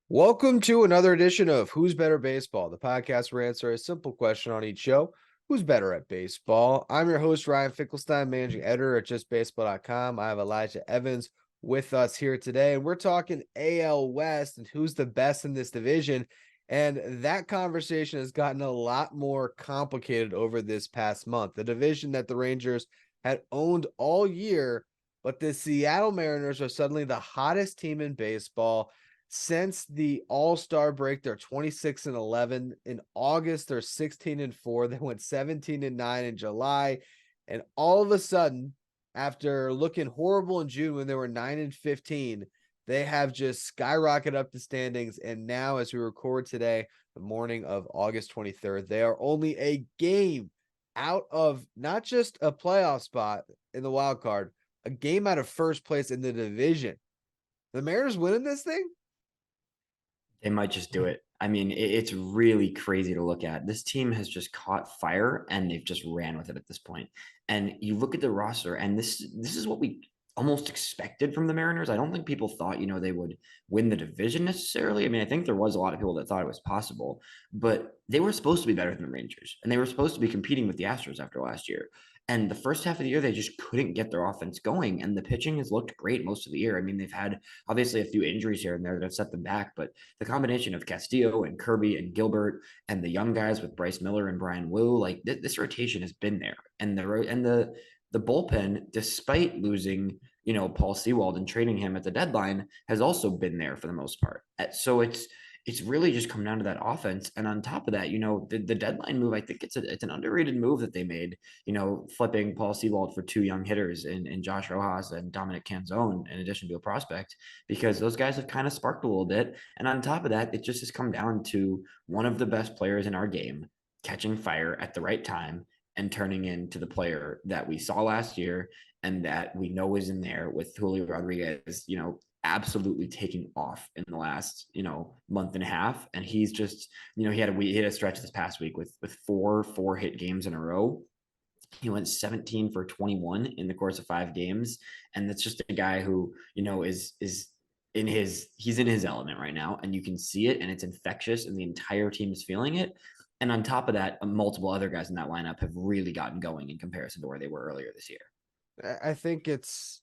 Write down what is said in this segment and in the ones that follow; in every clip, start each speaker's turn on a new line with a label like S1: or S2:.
S1: Welcome to another edition of Who's Better Baseball, the podcast where we answer a simple question on each show. Who's better at baseball? I'm your host, Ryan Finkelstein, managing editor at justbaseball.com. I have Elijah Evans with us here today, and we're talking AL West and who's the best in this division. And that conversation has gotten a lot more complicated over this past month. The division that the Rangers had owned all year, but the Seattle Mariners are suddenly the hottest team in baseball. Since the All-Star break, they're 26-11. In August, they're 16-4. They went 17-9 in July. And all of a sudden, after looking horrible in June when they were 9-15, they have just skyrocketed up the standings. And now, as we record today, the morning of August 23rd, they are only a game out of not just a playoff spot in the wild card, a game out of first place in the division. The Mariners winning this thing?
S2: They might just do it. I mean, it's really crazy to look at. This team has just caught fire and they've just ran with it at this point. And you look at the roster, and this is what we almost expected from the Mariners. I don't think people thought, they would win the division necessarily. I mean, I think there was a lot of people that thought it was possible, but they were supposed to be better than the Rangers, and they were supposed to be competing with the Astros after last year. And the first half of the year, they just couldn't get their offense going, and the pitching has looked great most of the year. I mean, they've had obviously a few injuries here and there that have set them back, but the combination of Castillo and Kirby and Gilbert and the young guys with Bryce Miller and Brian Wu, like this rotation has been there, and the bullpen, despite losing Paul Sewald and trading him at the deadline, has also been there for the most part. So it's really just come down to that offense. And on top of that, the deadline move, I think it's an underrated move that they made, flipping Paul Sewald for two young hitters in Josh Rojas and Dominic Canzone, in addition to a prospect, because those guys have kind of sparked a little bit. And on top of that, it just has come down to one of the best players in our game catching fire at the right time and turning into the player that we saw last year and that we know is in there, with Julio Rodriguez, absolutely taking off in the last, month and a half. And he's just, he had a stretch this past week with four hit games in a row. He went 17 for 21 in the course of 5 games. And that's just a guy who, is he's in his element right now, and you can see it, and it's infectious, and the entire team is feeling it. And on top of that, multiple other guys in that lineup have really gotten going in comparison to where they were earlier this year.
S1: I think it's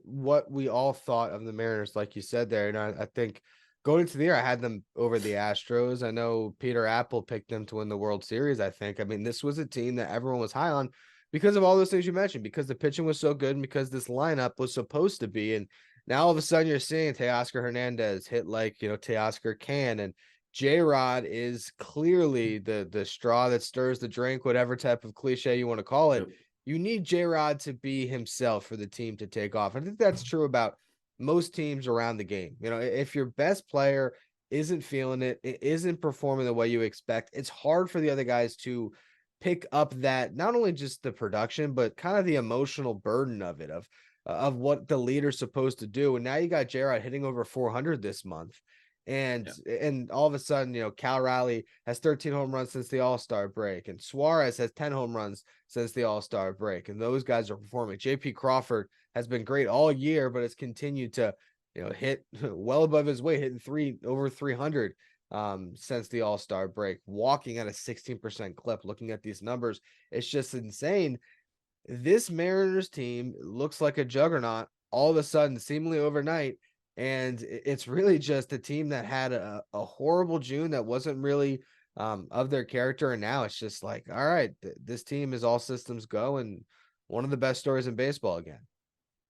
S1: what we all thought of the Mariners, like you said there. And I think going into the year, I had them over the Astros. I know Peter Apple picked them to win the World Series. I mean, this was a team that everyone was high on because of all those things you mentioned, because the pitching was so good and because this lineup was supposed to be. And now all of a sudden you're seeing Teoscar Hernandez hit like, Teoscar can. And J-Rod is clearly the straw that stirs the drink, whatever type of cliche you want to call it.
S2: Yep.
S1: You need J-Rod to be himself for the team to take off. I think that's true about most teams around the game. If your best player isn't feeling it, it isn't performing the way you expect, it's hard for the other guys to pick up that, not only just the production, but kind of the emotional burden of it, of what the leader's supposed to do. And now you got J-Rod hitting over 400 this month. And
S2: Yeah.
S1: and all of a sudden, Cal Raleigh has 13 home runs since the All-Star break, and Suarez has 10 home runs since the All-Star break, and those guys are performing. JP Crawford has been great all year, but has continued to, hit well above his weight, hitting over 300 since the All-Star break, walking at a 16% clip. Looking at these numbers, it's just insane. This Mariners team looks like a juggernaut all of a sudden, seemingly overnight. And it's really just a team that had a horrible June that wasn't really of their character. And now it's just like, all right, this team is all systems go and one of the best stories in baseball again.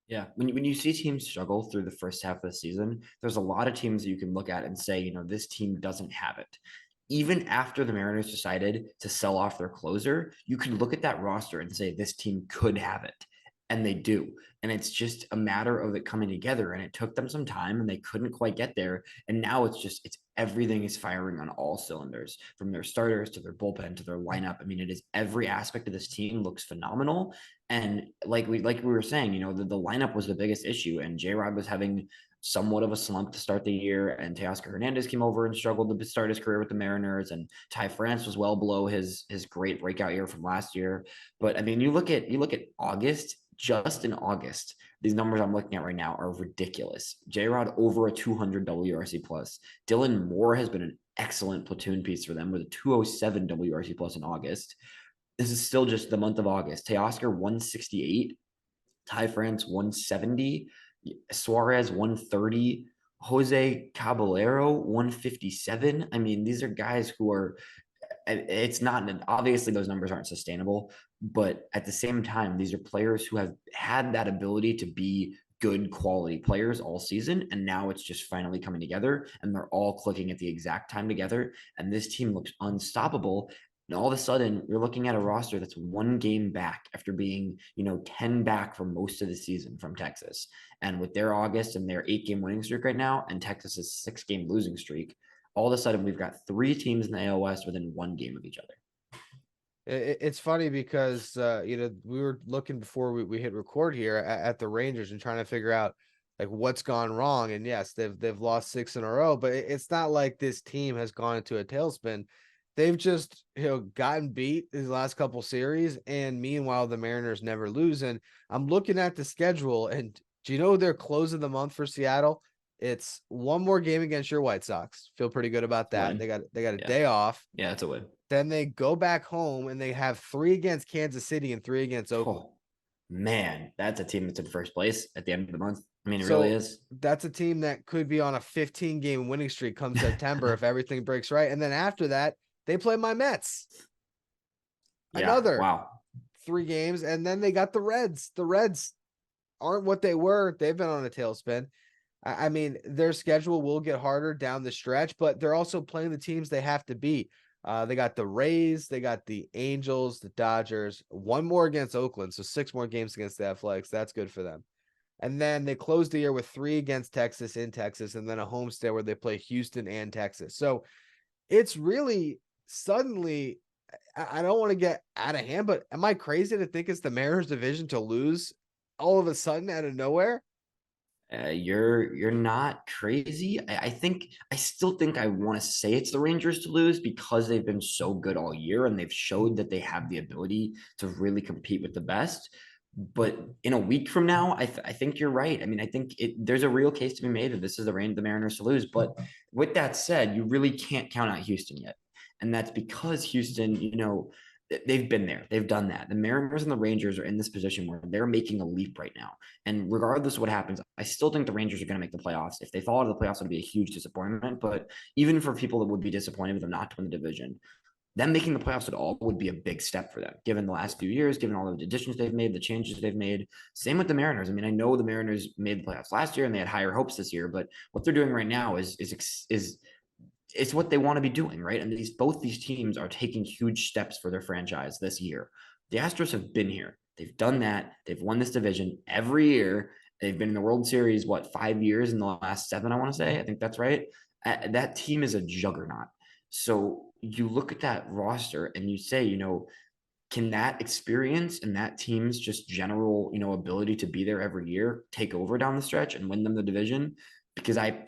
S2: Yeah. When you see teams struggle through the first half of the season, there's a lot of teams that you can look at and say, this team doesn't have it. Even after the Mariners decided to sell off their closer, you can look at that roster and say this team could have it. And they do. And it's just a matter of it coming together. And it took them some time and they couldn't quite get there. And now it's everything is firing on all cylinders, from their starters to their bullpen to their lineup. I mean, it is every aspect of this team looks phenomenal. And like we were saying, the lineup was the biggest issue. And J-Rod was having somewhat of a slump to start the year, and Teoscar Hernandez came over and struggled to start his career with the Mariners, and Ty France was well below his great breakout year from last year. But I mean, you look at August, just in August, these numbers I'm looking at right now are ridiculous. J-Rod over a 200 WRC plus. Dylan Moore has been an excellent platoon piece for them with a 207 WRC plus in August. This is still just the month of August. Teoscar 168, Ty France 170, Suarez 130, Jose Caballero 157. I mean, these are guys who are, it's not, obviously those numbers aren't sustainable, but at the same time, these are players who have had that ability to be good quality players all season, and now it's just finally coming together, and they're all clicking at the exact time together, and this team looks unstoppable. And all of a sudden, you're looking at a roster that's 1 game back after being, 10 back for most of the season from Texas. And with their August and their 8-game winning streak right now, and Texas's 6-game losing streak, all of a sudden we've got 3 teams in the AL West within 1 game of each other.
S1: It's funny because we were looking before we hit record here at the Rangers and trying to figure out like what's gone wrong. And yes, they've lost 6 in a row, but it's not like this team has gone into a tailspin. They've just gotten beat these last couple series, and meanwhile the Mariners never lose. And I'm looking at the schedule, and do you know they're closing the month for Seattle? It's 1 more game against your White Sox. Feel pretty good about that.
S2: Win.
S1: They got a day off.
S2: Yeah, it's a win.
S1: Then they go back home and they have 3 against Kansas City and 3 against Oakland.
S2: Oh, man, that's a team that's in first place at the end of the month. I mean, it
S1: So
S2: really is.
S1: that's a team that could be on a 15-game winning streak come September if everything breaks right. And then after that, they play my Mets. Another
S2: wow.
S1: 3 games, and then they got the Reds. The Reds aren't what they were. They've been on a tailspin. I mean, their schedule will get harder down the stretch, but they're also playing the teams they have to beat. They got the Rays, they got the Angels, the Dodgers, 1 more against Oakland, so 6 more games against the Athletics. That's good for them. And then they close the year with 3 against Texas in Texas, and then a homestand where they play Houston and Texas. So it's really suddenly, I don't want to get out of hand, but am I crazy to think it's the Mariners division to lose all of a sudden out of nowhere?
S2: You're not crazy. I still think I want to say it's the Rangers to lose because they've been so good all year and they've showed that they have the ability to really compete with the best. But in a week from now, I think you're right. I mean, I think there's a real case to be made that this is the Mariners to lose. But with that said, you really can't count out Houston yet, and that's because Houston, they've been there. They've done that. The Mariners and the Rangers are in this position where they're making a leap right now. And regardless of what happens, I still think the Rangers are going to make the playoffs. If they fall out of the playoffs, it would be a huge disappointment. But even for people that would be disappointed with them not to win the division, them making the playoffs at all would be a big step for them, given the last few years, given all the additions they've made, the changes they've made. Same with the Mariners. I mean, I know the Mariners made the playoffs last year and they had higher hopes this year, but what they're doing right now is it's what they want to be doing, right? And both these teams are taking huge steps for their franchise this year. The Astros have been here. They've done that. They've won this division every year. They've been in the World Series, 5 years in the last 7, I want to say. I think that's right. That team is a juggernaut. So you look at that roster and you say, can that experience and that team's just general, ability to be there every year take over down the stretch and win them the division? Because I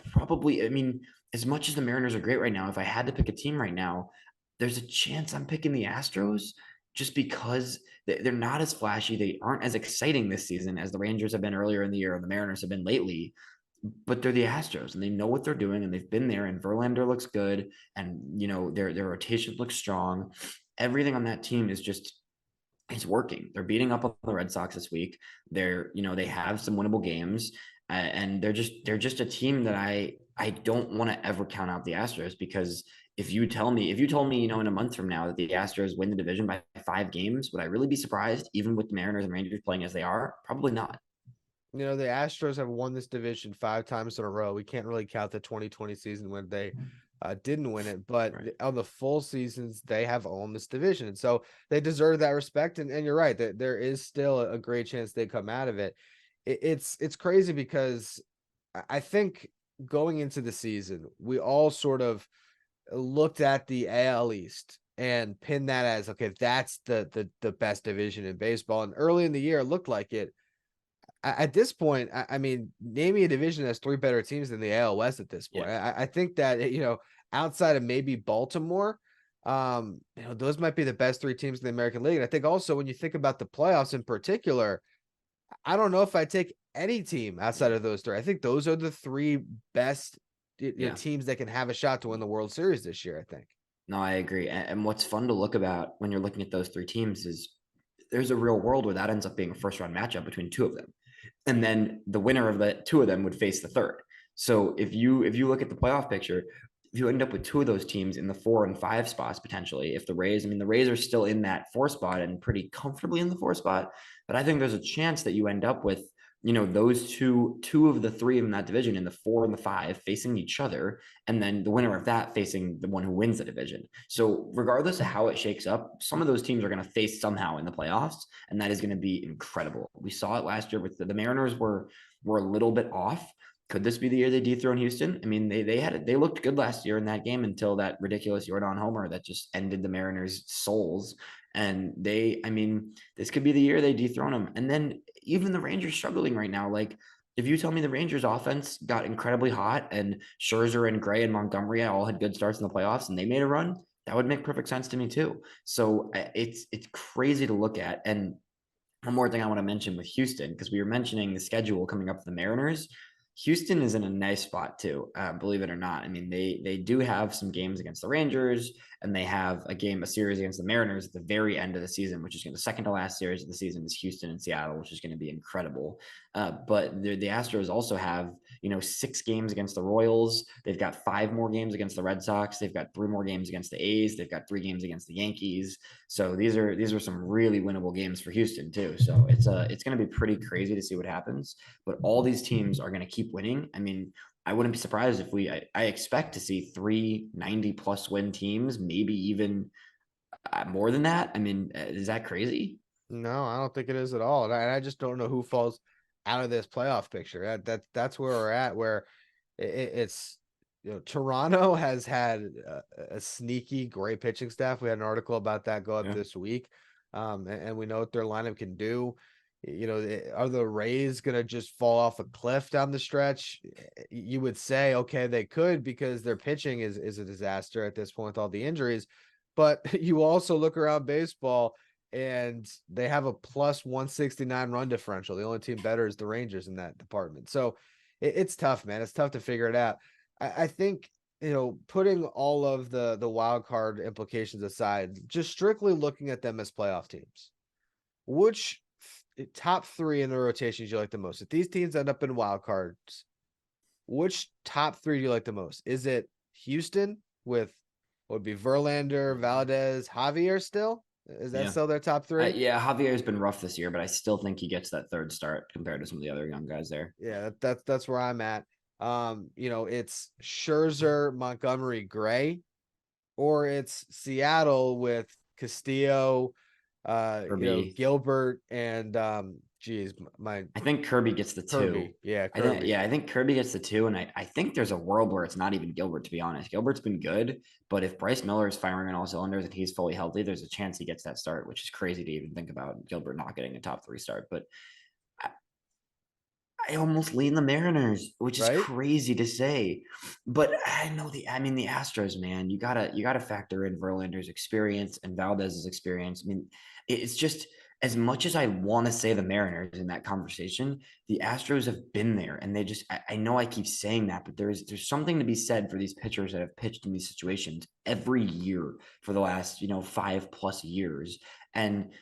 S2: mean, as much as the Mariners are great right now, if I had to pick a team right now, there's a chance I'm picking the Astros just because they're not as flashy. They aren't as exciting this season as the Rangers have been earlier in the year or the Mariners have been lately. But they're the Astros and they know what they're doing and they've been there. And Verlander looks good, and their rotation looks strong. Everything on that team is working. They're beating up on the Red Sox this week. They have some winnable games, and they're just a team that I don't want to ever count out the Astros, because if you told me, in a month from now that the Astros win the division by 5 games, would I really be surprised, even with the Mariners and Rangers playing as they are? Probably not.
S1: The Astros have won this division 5 times in a row. We can't really count the 2020 season when they didn't win it, but
S2: Right.
S1: on the full seasons, they have owned this division. And so they deserve that respect. And you're right, that there is still a great chance they come out of it. It's crazy because I think going into the season, we all sort of looked at the AL East and pinned that as, okay, that's the best division in baseball. And early in the year, it looked like it. At this point, I mean, name me a division that's 3 better teams than the AL West at this point.
S2: Yeah.
S1: I think that, outside of maybe Baltimore, those might be the best 3 teams in the American League. And I think also when you think about the playoffs in particular, I don't know if I take any team outside
S2: Yeah.
S1: of those three. I think those are the three best
S2: Yeah.
S1: teams that can have a shot to win the World Series this year, I think.
S2: No, I agree. And what's fun to look about when you're looking at those three teams is there's a real world where that ends up being a first round matchup between two of them. And then the winner of the two of them would face the third. So if you look at the playoff picture, if you end up with two of those teams in the 4 and 5 spots potentially, if the Rays, I mean the Rays are still in that 4 spot and pretty comfortably in the 4 spot, but I think there's a chance that you end up with those two of the three in that division in the 4 and the 5 facing each other, and then the winner of that facing the one who wins the division. So regardless of how it shakes up, some of those teams are going to face somehow in the playoffs, and that is going to be incredible. We saw it last year with the Mariners were a little bit off. Could this be the year they dethrone Houston? I mean, they looked good last year in that game until that ridiculous Jordan homer that just ended the Mariners' souls. And I mean, this could be the year they dethrone them. And then even the Rangers struggling right now. Like, if you tell me the Rangers offense got incredibly hot and Scherzer and Gray and Montgomery all had good starts in the playoffs and they made a run, that would make perfect sense to me too. So it's crazy to look at. And one more thing I want to mention with Houston, because we were mentioning the schedule coming up for the Mariners. Houston is in a nice spot too, believe it or not. I mean, they do have some games against the Rangers, and they have a series against the Mariners at the very end of the season, which is going to the second to last series of the season is Houston and Seattle, which is going to be incredible. But the Astros also have 6 games against the Royals. They've got 5 more games against the Red Sox. They've got 3 more games against the A's. They've got 3 games against the Yankees. So these are some really winnable games for Houston too. So it's going to be pretty crazy to see what happens. But all these teams are going to keep winning. I mean, I wouldn't be surprised if I expect to see 390+ win teams, maybe even more than that. I mean, is that crazy?
S1: No, I don't think it is at all. And I just don't know who falls out of this playoff picture. That's where we're at, where it's Toronto has had a sneaky great pitching staff. We had an article about that go up
S2: Yeah.
S1: this week. And we know what their lineup can do. Are the Rays going to just fall off a cliff down the stretch? You would say, okay, they could, because their pitching is a disaster at this point with all the injuries. But you also look around baseball and they have a plus 169 run differential. The only team better is the Rangers in that department. So it's tough, man. It's tough to figure it out. I think, putting all of the wild card implications aside, just strictly looking at them as playoff teams, which top 3 in the rotations you like the most? If these teams end up in wild cards, which top 3 do you like the most? Is it Houston with what would be Verlander, Valdez, Javier still? Is that
S2: Yeah.
S1: still their top 3?
S2: Yeah, Javier's been rough this year, but I still think he gets that third start compared to some of the other young guys there.
S1: Yeah, that's where I'm at. It's Scherzer, Montgomery, Gray, or it's Seattle with Castillo,
S2: Kirby,
S1: Gilbert, and geez, my
S2: I think Kirby gets the two.
S1: Kirby. Yeah, Kirby.
S2: I think Kirby gets the two, and I think there's a world where it's not even Gilbert, to be honest. Gilbert's been good, but if Bryce Miller is firing on all cylinders and he's fully healthy, there's a chance he gets that start, which is crazy to even think about Gilbert not getting a top 3 start. But I almost lean the Mariners, which is
S1: Right?
S2: crazy to say. But I mean the Astros, man. You gotta factor in Verlander's experience and Valdez's experience. I mean, it's just as much as I want to say the Mariners in that conversation, the Astros have been there, and they just I know I keep saying that, but there's something to be said for these pitchers that have pitched in these situations every year for the last 5+ years. And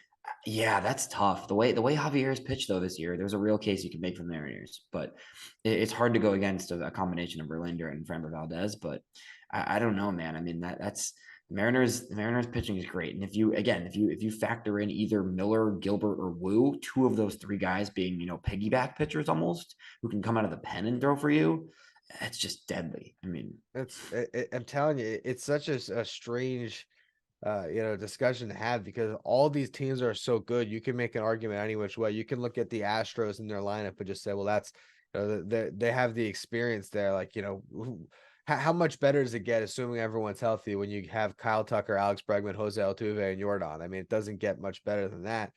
S2: yeah, that's tough. The way Javier's pitched though this year, there's a real case you can make for the Mariners, but it's hard to go against a combination of Verlander and Framber Valdez. But I don't know, man. I mean that's the Mariners pitching is great, and if you factor in either Miller, Gilbert, or Wu, two of those 3 guys being piggyback pitchers almost who can come out of the pen and throw for you, that's just deadly. I mean,
S1: I'm telling you, it's such a strange discussion to have, because all these teams are so good. You can make an argument any which way. You can look at the Astros in their lineup and just say, well, that's they have the experience there. Like, how much better does it get, assuming everyone's healthy, when you have Kyle Tucker, Alex Bregman, Jose Altuve, and Jordan? I mean, it doesn't get much better than that.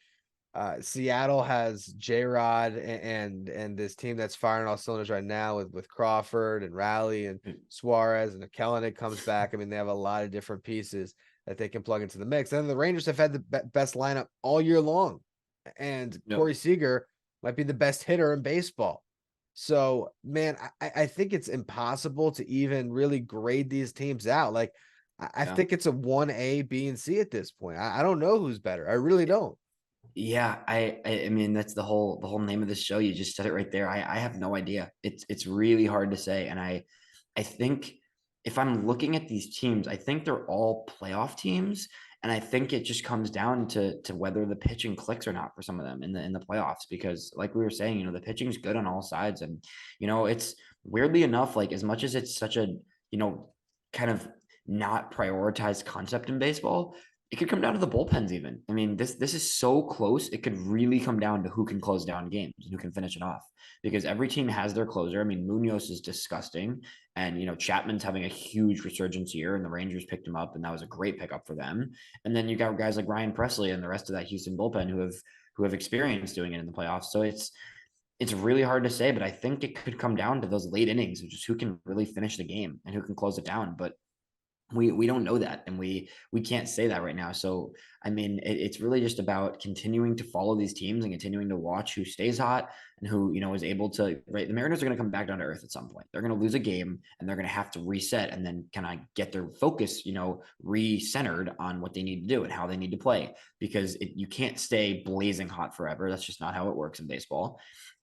S1: Seattle has J-Rod and this team that's firing all cylinders right now with Crawford and Raleigh and Suarez, and if Kellenic comes back. I mean, they have a lot of different pieces that they can plug into the mix. And the Rangers have had the best lineup all year long. And
S2: yep.
S1: Corey Seager, might be the best hitter in baseball. So, man, I think it's impossible to even really grade these teams out. Like, I
S2: Yeah.
S1: think it's a 1A, B, and C at this point. I don't know who's better. I really don't.
S2: Yeah, I mean that's the whole name of this show. You just said it right there. I have no idea. It's really hard to say. And I think if I'm looking at these teams, I think they're all playoff teams. And I think it just comes down to whether the pitching clicks or not for some of them in the playoffs. Because like we were saying, the pitching's good on all sides. And it's weirdly enough, like as much as it's such a, kind of not prioritized concept in baseball, it could come down to the bullpens even. I mean, this is so close. It could really come down to who can close down games and who can finish it off. Because every team has their closer. I mean, Munoz is disgusting. And Chapman's having a huge resurgence here, and the Rangers picked him up, and that was a great pickup for them. And then you got guys like Ryan Presley and the rest of that Houston bullpen who have experience doing it in the playoffs. So it's really hard to say, but I think it could come down to those late innings, which is who can really finish the game and who can close it down. But we don't know that, and we can't say that right now. So I mean, it's really just about continuing to follow these teams and continuing to watch who stays hot and who is able to. Right, the Mariners are going to come back down to earth at some point. They're going to lose a game and they're going to have to reset and then kind of get their focus re-centered on what they need to do and how they need to play, because you can't stay blazing hot forever. That's just not how it works in baseball.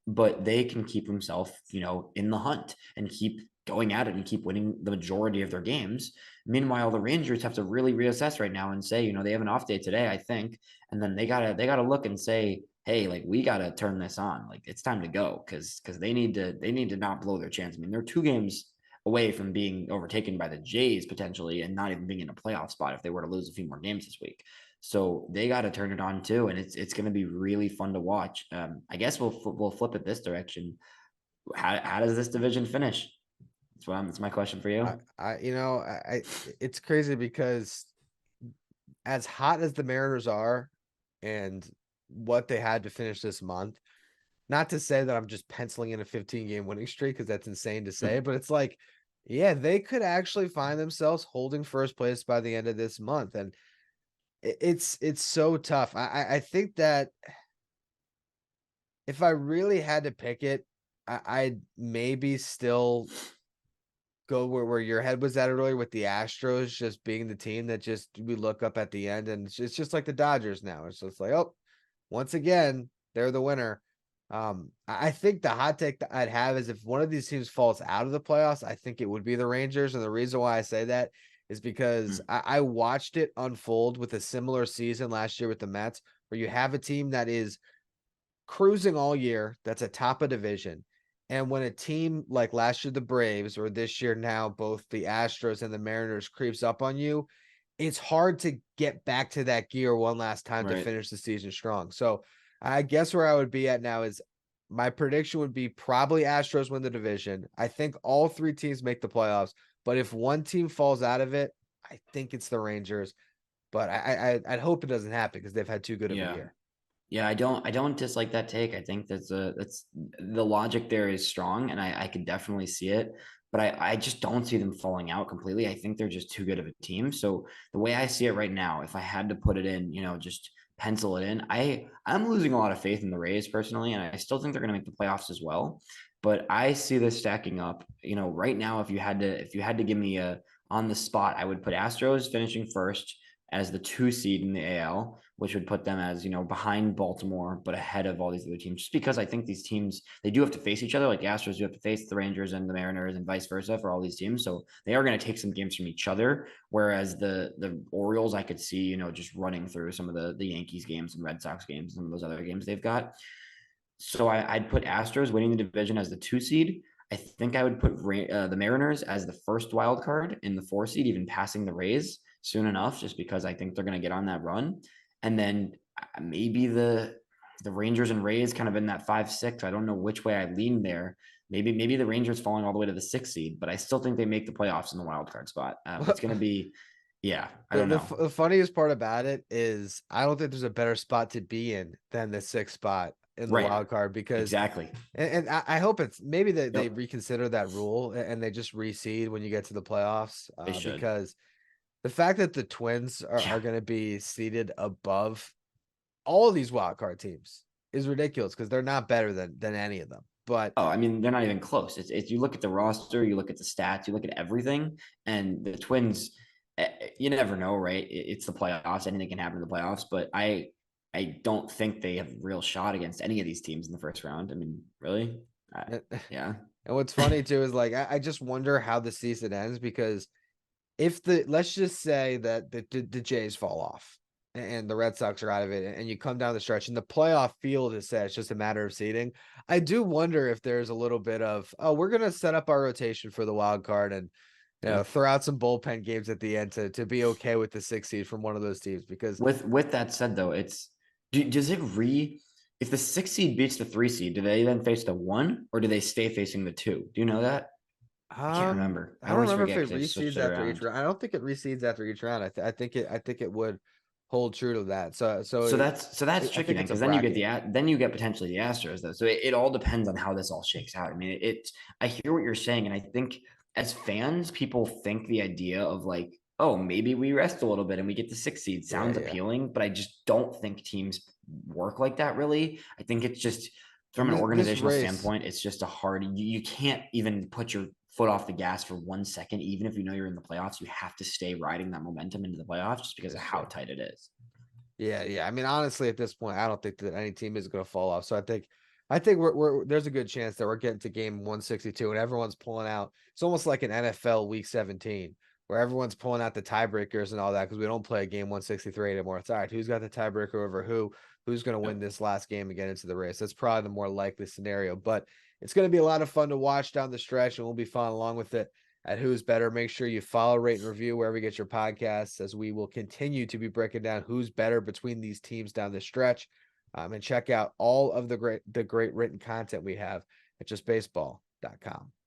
S2: But they can keep themselves in the hunt and keep going at it and keep winning the majority of their games. Meanwhile, the Rangers have to really reassess right now and say, they have an off day today, I think, and then they gotta look and say, hey, like we gotta turn this on. Like it's time to go because they need to not blow their chance. I mean, they're 2 games away from being overtaken by the Jays potentially and not even being in a playoff spot if they were to lose a few more games this week. So they got to turn it on too, and it's going to be really fun to watch. I guess we'll flip it this direction. How does this division finish? That's my question for you.
S1: It's crazy because as hot as the Mariners are and what they had to finish this month, not to say that I'm just penciling in a 15-game winning streak because that's insane to say, but it's like, yeah, they could actually find themselves holding first place by the end of this month. And it's so tough. I think that if I really had to pick it, I'd maybe still go where your head was at earlier with the Astros just being the team that just we look up at the end, and it's just like the Dodgers now. It's just like, oh, once again, they're the winner. I think the hot take that I'd have is if one of these teams falls out of the playoffs, I think it would be the Rangers. And the reason why I say that is because
S2: Mm,
S1: I watched it unfold with a similar season last year with the Mets, where you have a team that is cruising all year, that's a top of division. And when a team like last year, the Braves, or this year now, both the Astros and the Mariners creeps up on you, it's hard to get back to that gear one last time to
S2: right.
S1: finish the season strong. So I guess where I would be at now is my prediction would be probably Astros win the division. I think all 3 teams make the playoffs, but if one team falls out of it, I think it's the Rangers. But I'd hope it doesn't happen because they've had too good of a
S2: Yeah.
S1: year.
S2: Yeah, I don't dislike that take. I think that's the logic there is strong, and I could definitely see it. But I just don't see them falling out completely. I think they're just too good of a team. So the way I see it right now, if I had to put it in, just pencil it in, I'm losing a lot of faith in the Rays personally, and I still think they're going to make the playoffs as well. But I see this stacking up. Right now, if you had to give me a on the spot, I would put Astros finishing first as the 2 seed in the AL, which would put them as, behind Baltimore, but ahead of all these other teams. Just because I think these teams, they do have to face each other. Like the Astros do have to face the Rangers and the Mariners and vice versa for all these teams. So they are going to take some games from each other. Whereas the Orioles, I could see, just running through some of the Yankees games and Red Sox games and some of those other games they've got. So I'd put Astros winning the division as the 2 seed. I think I would put the Mariners as the first wild card in the 4 seed, even passing the Rays soon enough, just because I think they're going to get on that run. And then maybe the Rangers and Rays kind of in that 5-6. I don't know which way I lean there. Maybe the Rangers falling all the way to the 6 seed, but I still think they make the playoffs in the wild card spot. It's going to be, yeah, I don't know.
S1: The funniest part about it is I don't think there's a better spot to be in than the 6th spot in the
S2: Right.
S1: wild card because
S2: Exactly.
S1: and I hope it's maybe they
S2: Yep.
S1: reconsider that rule and they just reseed when you get to the playoffs
S2: They should.
S1: because the fact that the Twins are
S2: Yeah.
S1: going to be seated above all of these wild card teams. is ridiculous because they're not better than any of them. But
S2: Oh, I mean, they're not even close. It's you look at the roster, you look at the stats, you look at everything, and the Twins. You never know, right? It's the playoffs. Anything can happen in the playoffs, but I don't think they have a real shot against any of these teams in the first round. I mean, really?
S1: and
S2: Yeah.
S1: what's funny too is like I just wonder how the season ends because if the let's just say that the Jays fall off and the Red Sox are out of it, and you come down the stretch and the playoff field is set, it's just a matter of seeding. I do wonder if there's a little bit of, oh, we're gonna set up our rotation for the wild card and
S2: Yeah.
S1: throw out some bullpen games at the end to be okay with the 6 seed from one of those teams because
S2: With that said, though, does it if the 6 seed beats the 3 seed, do they then face the 1 or do they stay facing the 2? Do you know that? I can't remember.
S1: I
S2: I
S1: don't
S2: always
S1: remember if
S2: forget
S1: it
S2: because they switched
S1: reseeds
S2: it
S1: after each
S2: around.
S1: round. I don't think it reseeds after each round. I think it would hold true to that.
S2: So that's
S1: I
S2: tricky
S1: think
S2: then,
S1: it's a
S2: because then you get
S1: bracket.
S2: then you get potentially the Astros though. So it all depends on how this all shakes out. I mean, I hear what you're saying, and I think as fans, people think the idea of like, oh, maybe we rest a little bit and we get the 6 seed
S1: Yeah,
S2: sounds
S1: yeah.
S2: appealing, but I just don't think teams work like that really. I think it's just from
S1: And
S2: an
S1: this
S2: organizational
S1: race,
S2: standpoint, it's just a hard you can't even put your foot off the gas for 1 second, even if you know you're in the playoffs. You have to stay riding that momentum into the playoffs just because of
S1: it's
S2: how
S1: true.
S2: tight it is.
S1: Yeah, yeah. I mean, honestly, at this point, I don't think that any team is going to fall off. So I think we're there's a good chance that we're getting to game 162 and everyone's pulling out. It's almost like an NFL Week 17 where everyone's pulling out the tiebreakers and all that because we don't play game 163 anymore. It's all right. Who's got the tiebreaker over who? Who's going to win
S2: Yep.
S1: this last game and get into the race? That's probably the more likely scenario. But it's going to be a lot of fun to watch down the stretch, and we'll be following along with it at Who's Better. Make sure you follow, rate, and review wherever you get your podcasts, as we will continue to be breaking down who's better between these teams down the stretch. And check out all of the great written content we have at justbaseball.com.